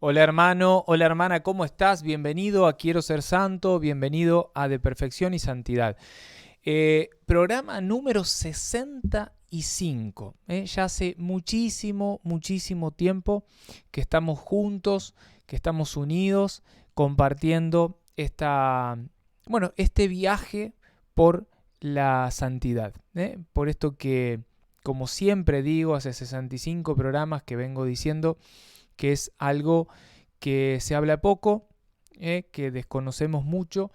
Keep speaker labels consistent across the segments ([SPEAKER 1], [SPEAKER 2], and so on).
[SPEAKER 1] Hola hermano, hola hermana, ¿cómo estás? Bienvenido a Quiero Ser Santo, bienvenido a De Perfección y Santidad. Programa número 65. Ya hace muchísimo tiempo que estamos juntos, que estamos unidos, compartiendo este viaje por la santidad. Por esto que, como siempre digo, hace 65 programas que vengo diciendo que es algo que se habla poco, que desconocemos mucho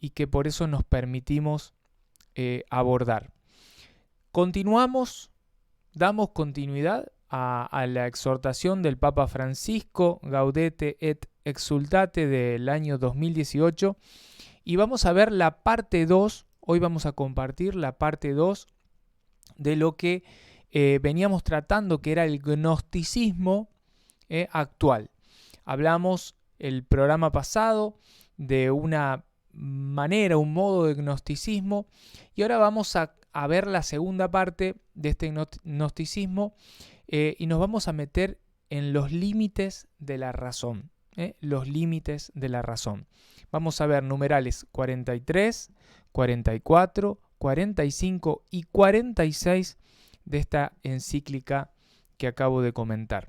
[SPEAKER 1] y que por eso nos permitimos abordar. Continuamos, damos continuidad a la exhortación del Papa Francisco, Gaudete et Exsultate, del año 2018, y vamos a ver la parte 2. Hoy vamos a compartir la parte 2 de lo que veníamos tratando, que era el gnosticismo actual. Hablamos el programa pasado de una manera, un modo de gnosticismo, y ahora vamos a ver la segunda parte de este gnosticismo, y nos vamos a meter en los límites de la razón. Los límites de la razón. Vamos a ver numerales 43, 44, 45 y 46 de esta encíclica que acabo de comentar.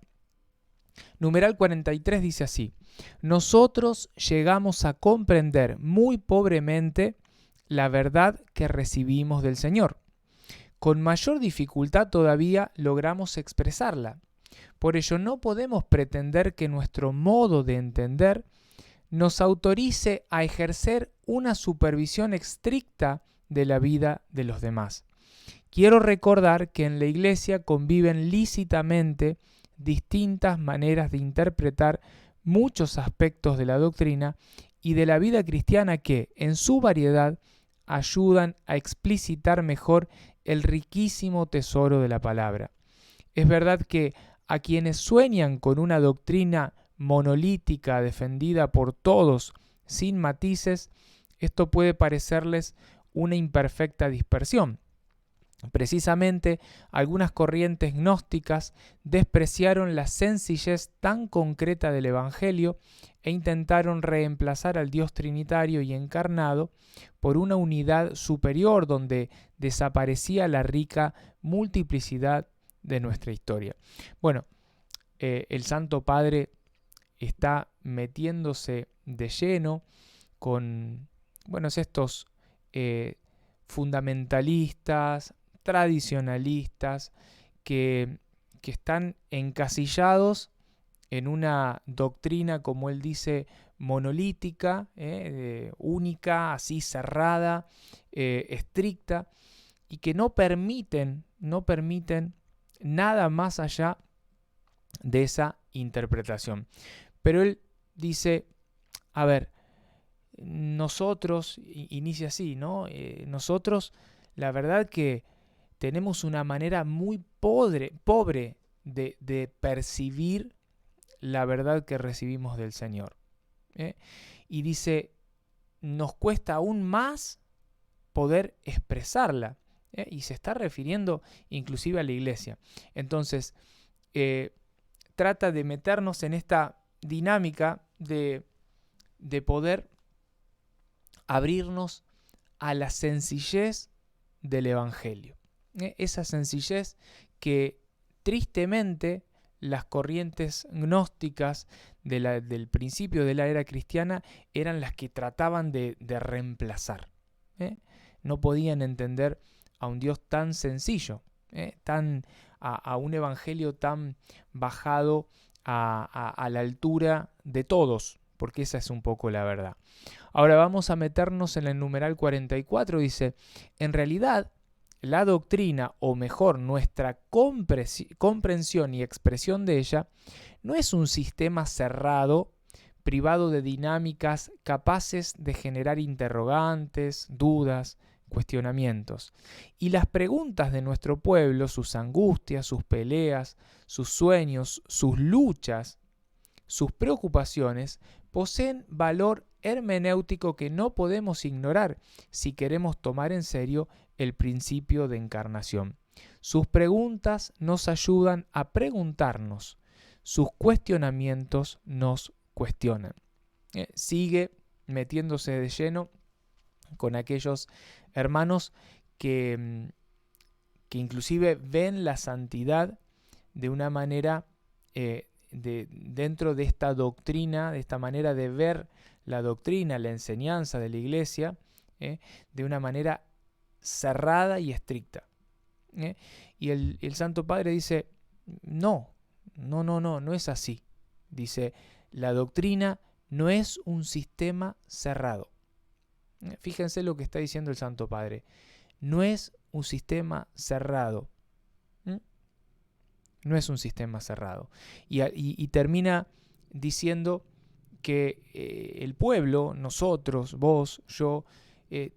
[SPEAKER 1] Numeral 43 dice así: nosotros llegamos a comprender muy pobremente la verdad que recibimos del Señor. Con mayor dificultad todavía logramos expresarla. Por ello no podemos pretender que nuestro modo de entender nos autorice a ejercer una supervisión estricta de la vida de los demás. Quiero recordar que en la Iglesia conviven lícitamente distintas maneras de interpretar muchos aspectos de la doctrina y de la vida cristiana que, en su variedad, ayudan a explicitar mejor el riquísimo tesoro de la palabra. Es verdad que a quienes sueñan con una doctrina monolítica defendida por todos sin matices, esto puede parecerles una imperfecta dispersión. Precisamente, algunas corrientes gnósticas despreciaron la sencillez tan concreta del Evangelio e intentaron reemplazar al Dios trinitario y encarnado por una unidad superior donde desaparecía la rica multiplicidad de nuestra historia. Bueno, el Santo Padre está metiéndose de lleno con estos fundamentalistas, tradicionalistas, que están encasillados en una doctrina, como él dice, monolítica, única, así cerrada, estricta, y que no permiten nada más allá de esa interpretación. Pero él dice, a ver, nosotros, inicia así, ¿no? Nosotros, la verdad que tenemos una manera muy pobre de percibir la verdad que recibimos del Señor. Y dice, nos cuesta aún más poder expresarla. Y se está refiriendo inclusive a la iglesia. Entonces, trata de meternos en esta dinámica de poder abrirnos a la sencillez del Evangelio. Esa sencillez que tristemente las corrientes gnósticas del principio de la era cristiana eran las que trataban de reemplazar. No podían entender a un Dios tan sencillo, a un evangelio tan bajado a la altura de todos, porque esa es un poco la verdad. Ahora vamos a meternos en el numeral 44, dice, en realidad la doctrina, o mejor, nuestra comprensión y expresión de ella, no es un sistema cerrado, privado de dinámicas capaces de generar interrogantes, dudas, cuestionamientos. Y las preguntas de nuestro pueblo, sus angustias, sus peleas, sus sueños, sus luchas, sus preocupaciones, poseen valor hermenéutico que no podemos ignorar si queremos tomar en serio el principio de encarnación. Sus preguntas nos ayudan a preguntarnos sus cuestionamientos nos cuestionan. Sigue metiéndose de lleno con aquellos hermanos que inclusive ven la santidad de una manera, dentro de esta doctrina, de esta manera de ver la doctrina, la enseñanza de la iglesia, de una manera cerrada y estricta. Y el Santo Padre dice, no es así. Dice, la doctrina no es un sistema cerrado. Fíjense lo que está diciendo el Santo Padre. No es un sistema cerrado. No es un sistema cerrado. Y termina diciendo que el pueblo, nosotros, vos, yo,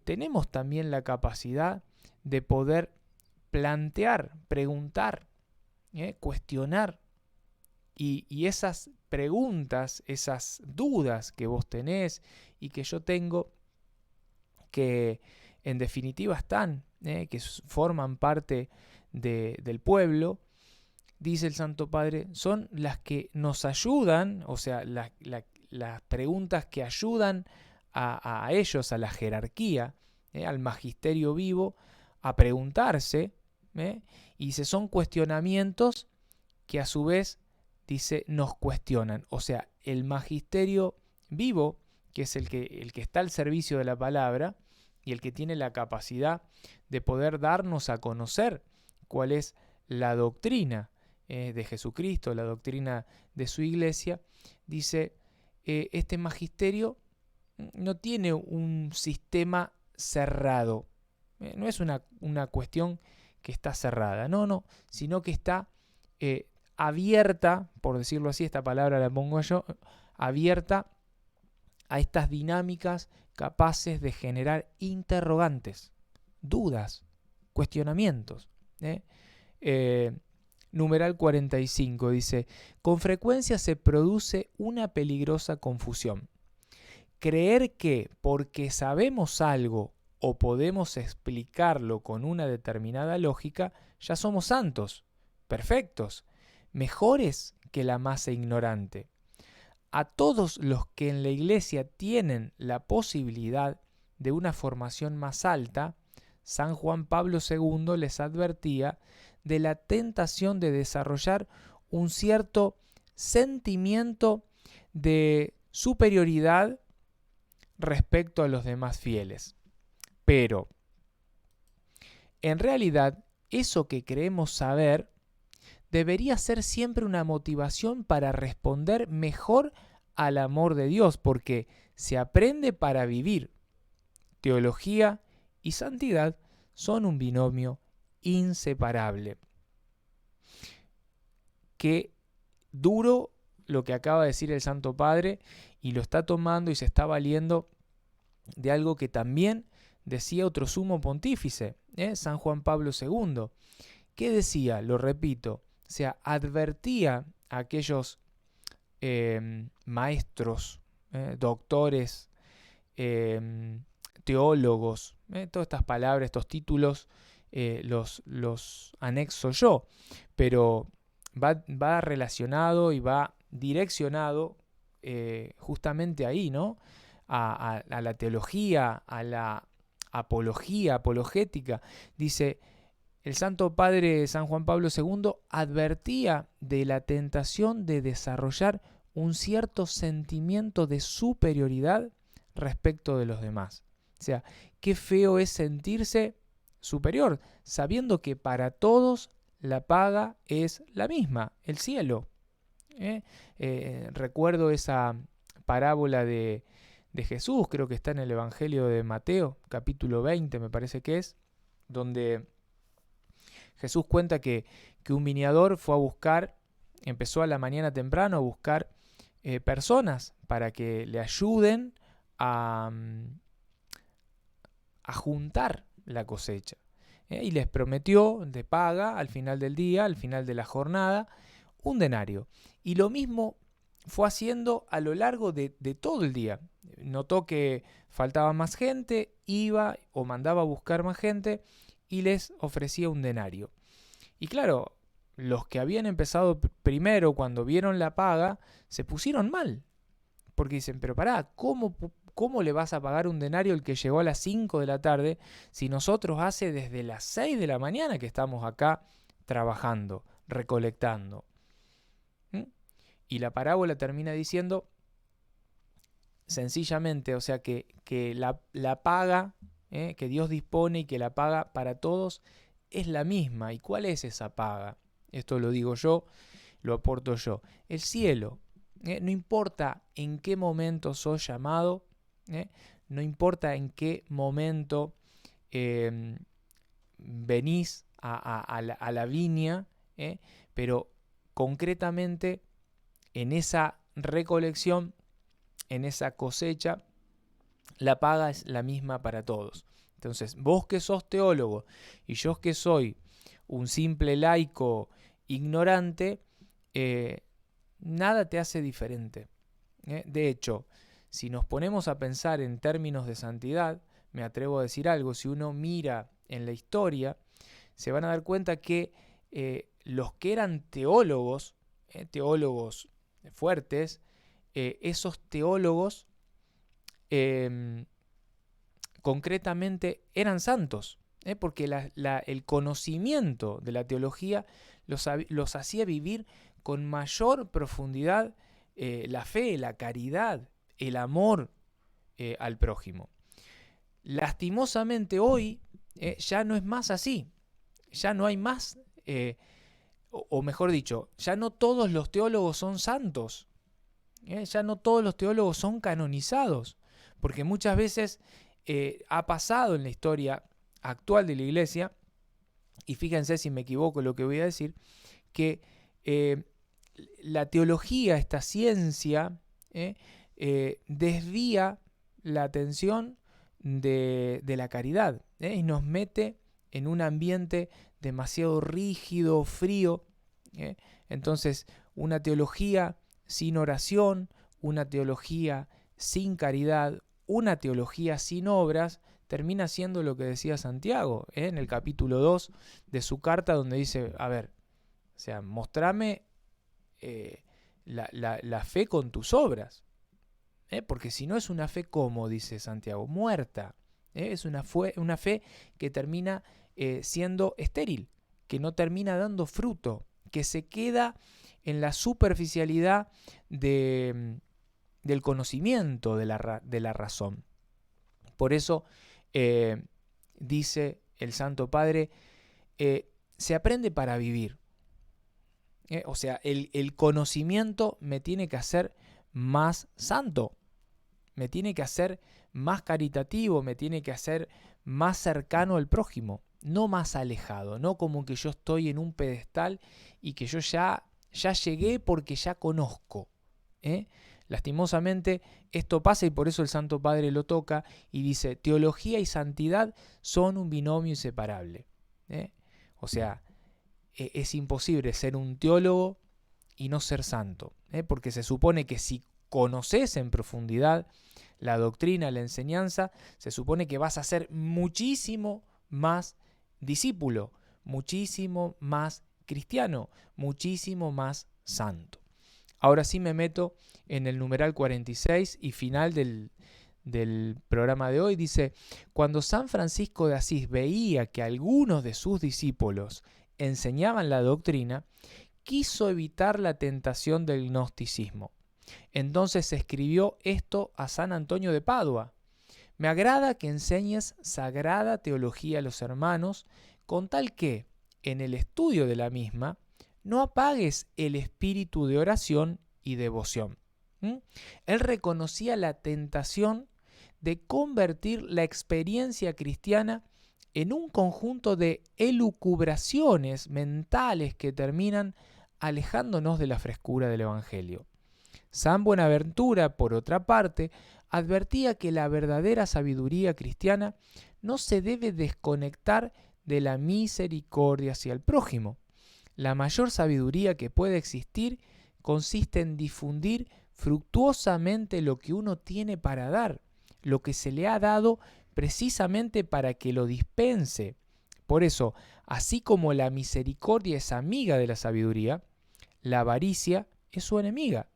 [SPEAKER 1] tenemos también la capacidad de poder plantear, preguntar, cuestionar. Y esas preguntas, esas dudas que vos tenés y que yo tengo, que en definitiva están, que forman parte del pueblo, dice el Santo Padre, son las que nos ayudan, o sea, las preguntas que ayudan a ellos, a la jerarquía, al magisterio vivo, a preguntarse, y dice, son cuestionamientos que a su vez, dice, nos cuestionan. O sea, el magisterio vivo, que es el que está al servicio de la palabra y el que tiene la capacidad de poder darnos a conocer cuál es la doctrina de Jesucristo, la doctrina de su iglesia, dice, este magisterio no tiene un sistema cerrado. No es una cuestión que está cerrada, no, sino que está abierta, por decirlo así, esta palabra la pongo yo, abierta a estas dinámicas capaces de generar interrogantes, dudas, cuestionamientos. Numeral 45 dice, con frecuencia se produce una peligrosa confusión. Creer que porque sabemos algo o podemos explicarlo con una determinada lógica, ya somos santos, perfectos, mejores que la masa ignorante. A todos los que en la iglesia tienen la posibilidad de una formación más alta, San Juan Pablo II les advertía de la tentación de desarrollar un cierto sentimiento de superioridad respecto a los demás fieles. Pero, en realidad, eso que creemos saber debería ser siempre una motivación para responder mejor al amor de Dios, porque se aprende para vivir. Teología y santidad son un binomio inseparable. Qué duro lo que acaba de decir el Santo Padre, y lo está tomando y se está valiendo de algo que también decía otro sumo pontífice, San Juan Pablo II. ¿Qué decía? Lo repito, o sea, advertía a aquellos maestros, doctores, teólogos, todas estas palabras, estos títulos los anexo yo, pero va relacionado y va direccionado justamente ahí, ¿no? A la teología, a la apología, apologética. Dice, el Santo Padre San Juan Pablo II advertía de la tentación de desarrollar un cierto sentimiento de superioridad respecto de los demás. O sea, qué feo es sentirse superior, sabiendo que para todos la paga es la misma, el cielo. Recuerdo esa parábola de Jesús, creo que está en el Evangelio de Mateo, capítulo 20 me parece que es, donde Jesús cuenta que un viñador fue a buscar, empezó a la mañana temprano a buscar personas para que le ayuden a juntar la cosecha. Y les prometió de paga al final del día, al final de la jornada, un denario. Y lo mismo fue haciendo a lo largo de todo el día. Notó que faltaba más gente, iba o mandaba a buscar más gente y les ofrecía un denario. Y claro, los que habían empezado primero, cuando vieron la paga, se pusieron mal. Porque dicen, pero pará, ¿cómo le vas a pagar un denario al que llegó a las 5 de la tarde si nosotros hace desde las 6 de la mañana que estamos acá trabajando, recolectando? Y la parábola termina diciendo, sencillamente, o sea, que la paga que Dios dispone y que la paga para todos es la misma. ¿Y cuál es esa paga? Esto lo digo yo, lo aporto yo. El cielo. No importa en qué momento sos llamado, no importa en qué momento venís a la viña, pero concretamente en esa recolección, en esa cosecha, la paga es la misma para todos. Entonces, vos que sos teólogo y yo que soy un simple laico ignorante, nada te hace diferente. De hecho, si nos ponemos a pensar en términos de santidad, me atrevo a decir algo, si uno mira en la historia, se van a dar cuenta que los que eran teólogos fuertes, esos teólogos concretamente eran santos, porque el conocimiento de la teología los hacía vivir con mayor profundidad la fe, la caridad, el amor al prójimo. Lastimosamente hoy ya no es más así, ya no hay más, o mejor dicho, ya no todos los teólogos son santos, ya no todos los teólogos son canonizados, porque muchas veces ha pasado en la historia actual de la Iglesia, y fíjense si me equivoco lo que voy a decir, que la teología, esta ciencia, desvía la atención de la caridad, y nos mete en un ambiente demasiado rígido, frío. Entonces, una teología sin oración, una teología sin caridad, una teología sin obras, termina siendo lo que decía Santiago en el capítulo 2 de su carta, donde dice, a ver, o sea, mostrame la fe con tus obras, porque si no es una fe, como dice Santiago, muerta, es una fe que termina siendo estéril, que no termina dando fruto, que se queda en la superficialidad del conocimiento de la razón. Por eso dice el Santo Padre, se aprende para vivir. O sea, el conocimiento me tiene que hacer más santo, me tiene que hacer más caritativo, me tiene que hacer más cercano al prójimo, no más alejado, no como que yo estoy en un pedestal y que yo ya llegué porque ya conozco. Lastimosamente esto pasa y por eso el Santo Padre lo toca y dice, teología y santidad son un binomio inseparable. O sea, es imposible ser un teólogo y no ser santo, porque se supone que si conoces en profundidad la doctrina, la enseñanza, se supone que vas a ser muchísimo más discípulo, muchísimo más cristiano, muchísimo más santo. Ahora sí me meto en el numeral 46 y final del programa de hoy. Dice, cuando San Francisco de Asís veía que algunos de sus discípulos enseñaban la doctrina, quiso evitar la tentación del gnosticismo. Entonces escribió esto a San Antonio de Padua. Me agrada que enseñes sagrada teología a los hermanos, con tal que, en el estudio de la misma, no apagues el espíritu de oración y devoción. Él reconocía la tentación de convertir la experiencia cristiana en un conjunto de elucubraciones mentales que terminan alejándonos de la frescura del Evangelio. San Buenaventura, por otra parte, advertía que la verdadera sabiduría cristiana no se debe desconectar de la misericordia hacia el prójimo. La mayor sabiduría que puede existir consiste en difundir fructuosamente lo que uno tiene para dar, lo que se le ha dado precisamente para que lo dispense, Por eso, así como la misericordia es amiga de la sabiduría, la avaricia es su enemiga.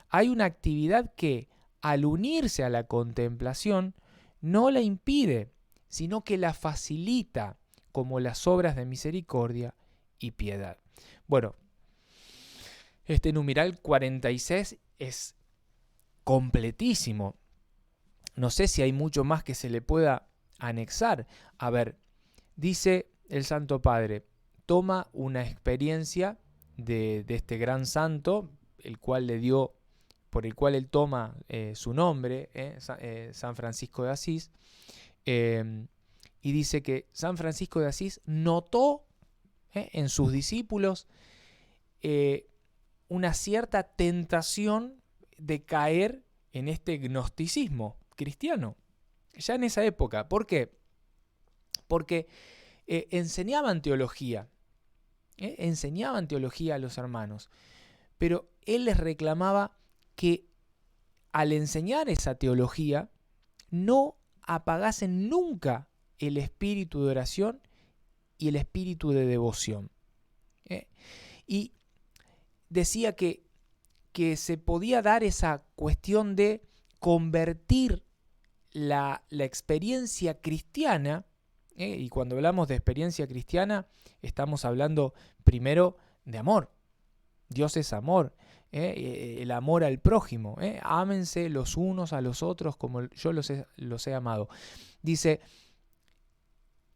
[SPEAKER 1] Hay una actividad que, al unirse a la contemplación, no la impide, sino que la facilita, como las obras de misericordia y piedad. Bueno, este numeral 46 es completísimo. No sé si hay mucho más que se le pueda anexar. A ver, dice el Santo Padre, toma una experiencia de este gran santo, por el cual él toma su nombre, San Francisco de Asís, y dice que San Francisco de Asís notó en sus discípulos una cierta tentación de caer en este gnosticismo cristiano, ya en esa época. ¿Por qué? Porque enseñaban teología a los hermanos, pero él les reclamaba que al enseñar esa teología no apagasen nunca el espíritu de oración y el espíritu de devoción. Y decía que se podía dar esa cuestión de convertir la experiencia cristiana, y cuando hablamos de experiencia cristiana estamos hablando primero de amor. Dios es amor, el amor al prójimo, ámense los unos a los otros como yo los he amado. Dice,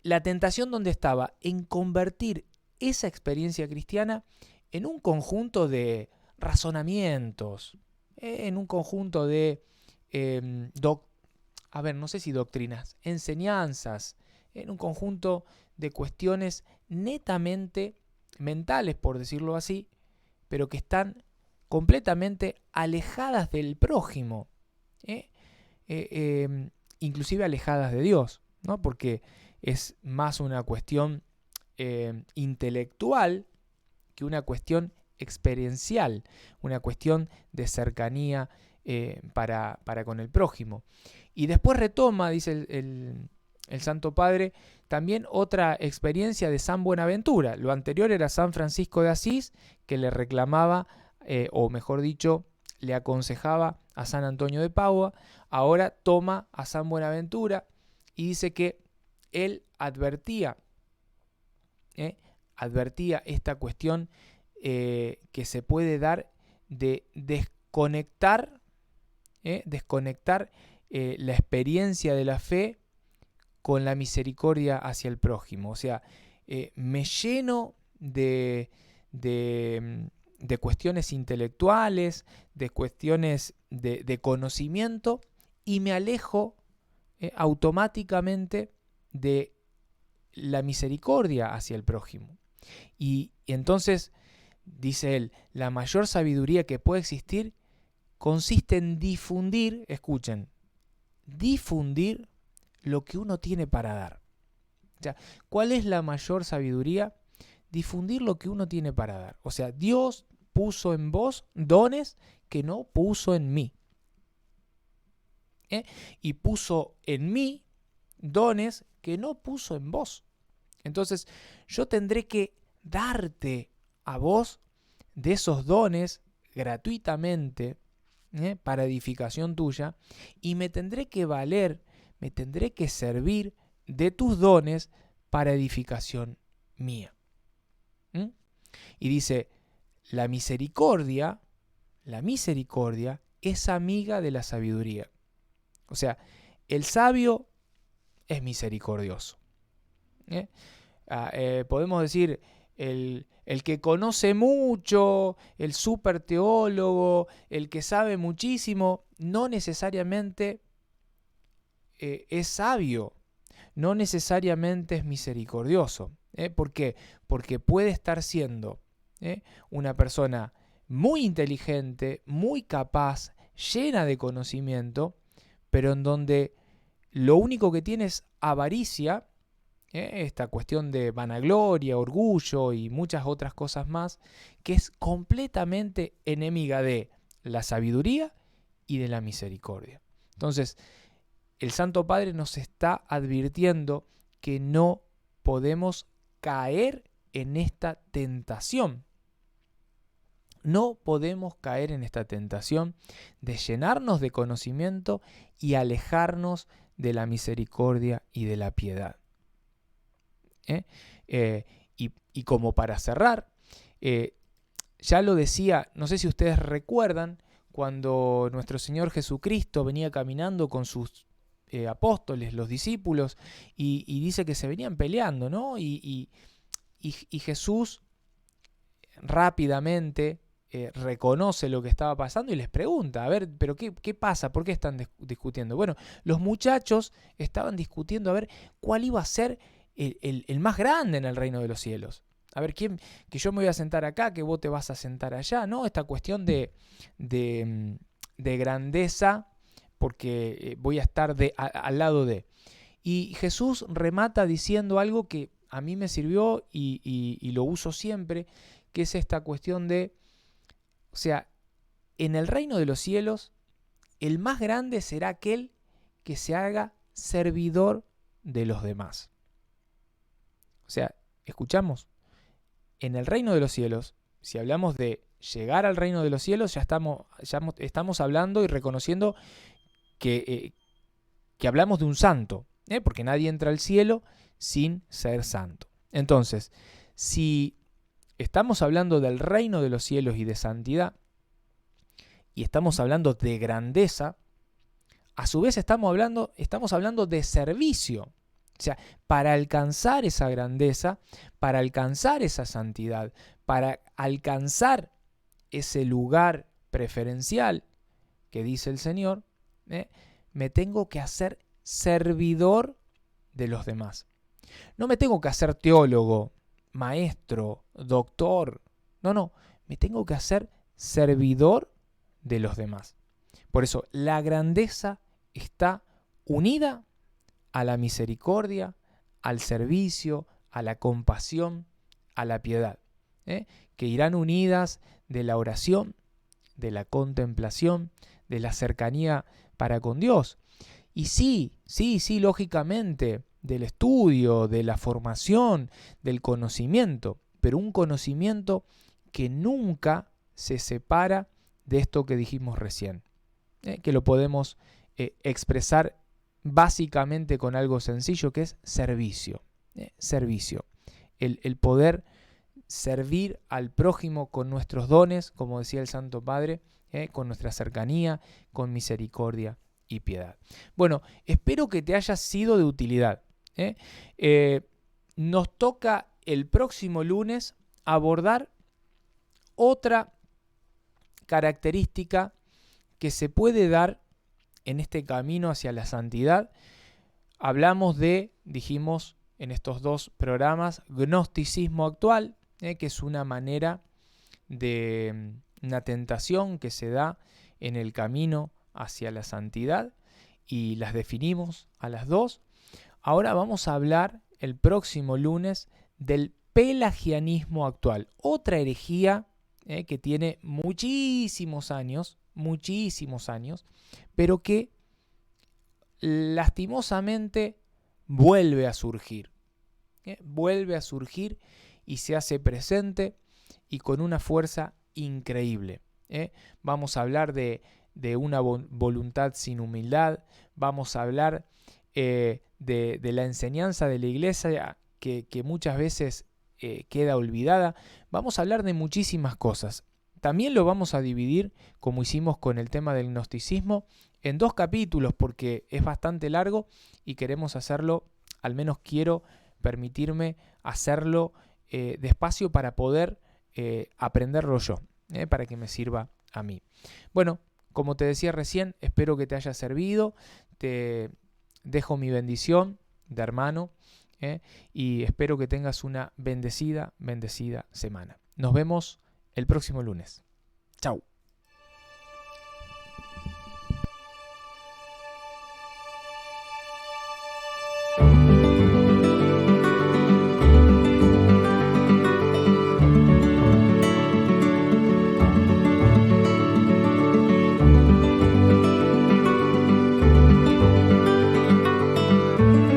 [SPEAKER 1] la tentación donde estaba en convertir esa experiencia cristiana en un conjunto de razonamientos, en un conjunto de, no sé si doctrinas, enseñanzas, en un conjunto de cuestiones netamente mentales, por decirlo así, pero que están completamente alejadas del prójimo, inclusive alejadas de Dios, ¿no? Porque es más una cuestión intelectual que una cuestión experiencial, una cuestión de cercanía para con el prójimo. Y después retoma, dice el Santo Padre, también otra experiencia de San Buenaventura. Lo anterior era San Francisco de Asís, que le reclamaba, o mejor dicho, le aconsejaba a San Antonio de Padua. Ahora toma a San Buenaventura y dice que él advertía esta cuestión que se puede dar de desconectar la experiencia de la fe con la misericordia hacia el prójimo. O sea, me lleno de cuestiones intelectuales, de cuestiones de conocimiento, y me alejo automáticamente de la misericordia hacia el prójimo. Y entonces, dice él, la mayor sabiduría que puede existir consiste en difundir, escuchen, difundir lo que uno tiene para dar. O sea, ¿cuál es la mayor sabiduría? Difundir lo que uno tiene para dar. O sea, Dios puso en vos dones que no puso en mí. Y puso en mí dones que no puso en vos. Entonces, yo tendré que darte a vos de esos dones gratuitamente, para edificación tuya, y me tendré que valer, me tendré que servir de tus dones para edificación mía. Y dice, la misericordia es amiga de la sabiduría. O sea, el sabio es misericordioso. Podemos decir, el que conoce mucho, el súper teólogo, el que sabe muchísimo, no necesariamente es sabio, no necesariamente es misericordioso. ¿Por qué? Porque puede estar siendo una persona muy inteligente, muy capaz, llena de conocimiento, pero en donde lo único que tiene es avaricia, esta cuestión de vanagloria, orgullo y muchas otras cosas más, que es completamente enemiga de la sabiduría y de la misericordia. Entonces, el Santo Padre nos está advirtiendo que no podemos caer en esta tentación. No podemos caer en esta tentación de llenarnos de conocimiento y alejarnos de la misericordia y de la piedad. Y como para cerrar, ya lo decía, no sé si ustedes recuerdan, cuando nuestro Señor Jesucristo venía caminando con sus apóstoles, los discípulos, y dice que se venían peleando, ¿no? Y Jesús rápidamente reconoce lo que estaba pasando y les pregunta, a ver, ¿pero qué pasa? ¿Por qué están discutiendo? Bueno, los muchachos estaban discutiendo a ver cuál iba a ser el más grande en el reino de los cielos. A ver, que yo me voy a sentar acá, que vos te vas a sentar allá, ¿no? Esta cuestión de grandeza, porque voy a estar al lado de. Y Jesús remata diciendo algo que a mí me sirvió y lo uso siempre, que es esta cuestión de, o sea, en el reino de los cielos, el más grande será aquel que se haga servidor de los demás. O sea, ¿escuchamos? En el reino de los cielos, si hablamos de llegar al reino de los cielos, ya estamos hablando y reconociendo que hablamos de un santo, porque nadie entra al cielo sin ser santo. Entonces, si estamos hablando del reino de los cielos y de santidad, y estamos hablando de grandeza, a su vez estamos hablando de servicio. O sea, para alcanzar esa grandeza, para alcanzar esa santidad, para alcanzar ese lugar preferencial que dice el Señor, me tengo que hacer servidor de los demás. No me tengo que hacer teólogo, maestro, doctor. No, me tengo que hacer servidor de los demás. Por eso, la grandeza está unida a la misericordia, al servicio, a la compasión, a la piedad, que irán unidas de la oración, de la contemplación, de la cercanía para con Dios. Y sí, lógicamente, del estudio, de la formación, del conocimiento, pero un conocimiento que nunca se separa de esto que dijimos recién, que lo podemos expresar básicamente con algo sencillo, que es servicio. Servicio. El poder servir al prójimo con nuestros dones, como decía el Santo Padre, con nuestra cercanía, con misericordia y piedad. Bueno, espero que te haya sido de utilidad. Nos toca el próximo lunes abordar otra característica que se puede dar en este camino hacia la santidad. Hablamos dijimos en estos 2 programas, gnosticismo actual, que es una manera de una tentación que se da en el camino hacia la santidad, y las definimos a las 2. Ahora vamos a hablar el próximo lunes del pelagianismo actual, otra herejía que tiene muchísimos años, pero que lastimosamente vuelve a surgir. Vuelve a surgir y se hace presente y con una fuerza increíble. Vamos a hablar de una voluntad sin humildad, vamos a hablar de la enseñanza de la iglesia que muchas veces queda olvidada. Vamos a hablar de muchísimas cosas. También lo vamos a dividir, como hicimos con el tema del gnosticismo, en 2 capítulos, porque es bastante largo y queremos hacerlo, al menos quiero permitirme hacerlo despacio para poder aprenderlo yo, para que me sirva a mí. Bueno, como te decía recién, espero que te haya servido. Te dejo mi bendición de hermano, y espero que tengas una bendecida semana. Nos vemos el próximo lunes. Chau.